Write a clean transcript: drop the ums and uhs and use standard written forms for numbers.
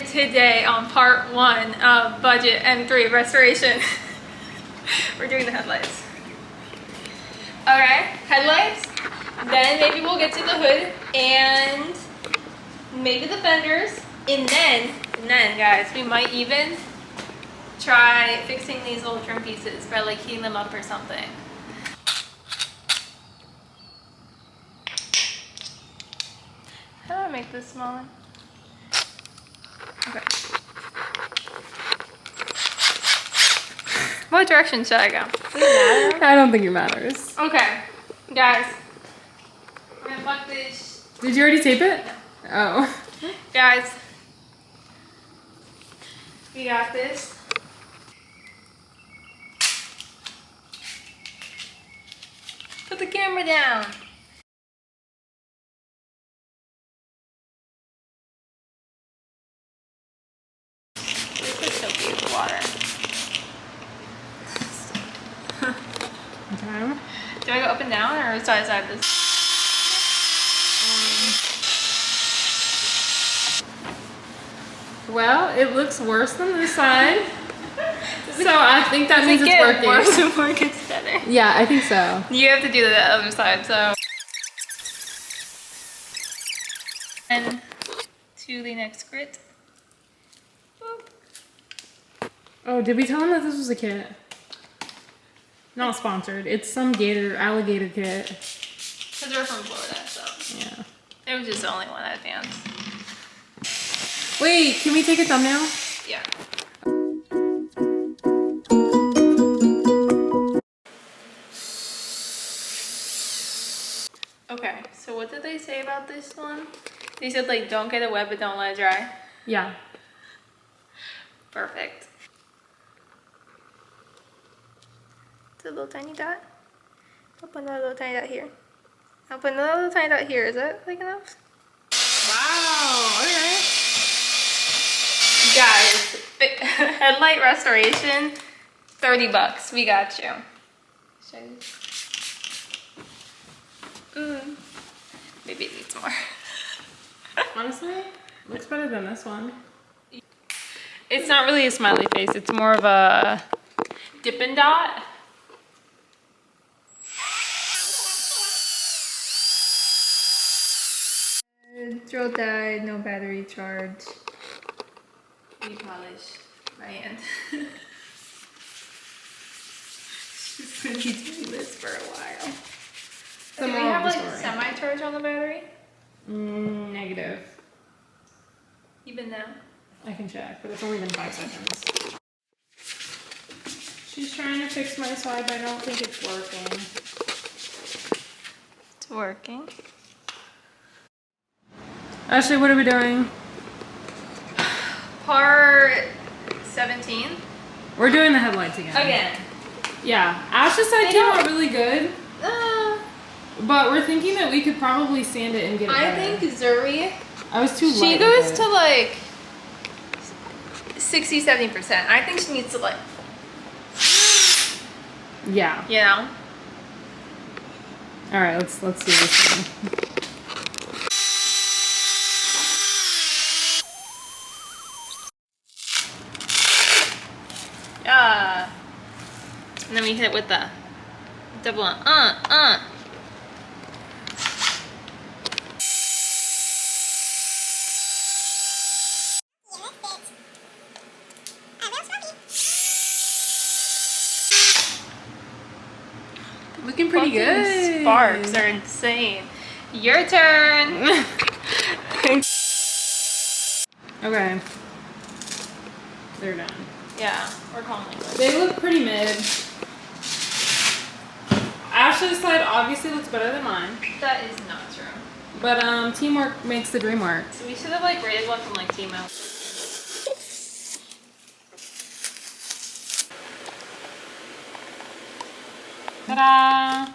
Today on part 1 of budget M3 restoration, we're doing the headlights. Okay, headlights, then maybe we'll get to the hood and maybe the fenders, and then guys, we might even try fixing these little trim pieces by like heating them up or something. How do I make this smaller? Okay. What direction should I go? Does it matter? I don't think it matters. Okay, guys. I'm gonna fuck this. Did you already tape it? No. Oh. Guys, we got this. Put the camera down. This is so beautiful water. Okay. Do I go up and down or side to side this? Well, it looks worse than this side. So I think that means it's working. Worse and more gets better. Yeah, I think so. You have to do the other side, so. And to the next grit. Boop. Oh, did we tell him that this was a kit? Not sponsored. It's some alligator kit. Because we're from Florida, so. Yeah. It was just the only one I advanced. Wait, can we take a thumbnail? Yeah. Okay, so what did they say about this one? They said like don't get it wet but don't let it dry. Yeah. Perfect. It's a little tiny dot. I'll put another little tiny dot here. I'll put another little tiny dot here. Is that like enough? Wow, okay. Guys, headlight restoration, $30. We got you. Should I just... Maybe it needs more. Honestly, looks better than this one. It's not really a smiley face. It's more of a Dippin' Dot. Drill died, no battery charge. Repolish my hand. She's gonna be doing this for a while. Do we have like semi-charge on the battery? Negative. Even now? I can check, but it's only been 5 seconds. She's trying to fix my side, but I don't think it's working. It's working. Ashley, what are we doing? Part 17. We're doing the headlights again. Again. Yeah. Ash's side came out really good. But we're thinking that we could probably sand it and get it better. I think Zuri, I was too light. she goes to like 60-70%. I think she needs to like, yeah. you know. All right, let's do this one. And then we hit it with the double one. Looking pretty good. Sparks are insane. Your turn. Okay. They're done. Yeah, we're calling it. They look pretty mid. Ashley's side obviously looks better than mine. That is not true. But teamwork makes the dream work. So we should have like rated one from like Timo. Ta-da!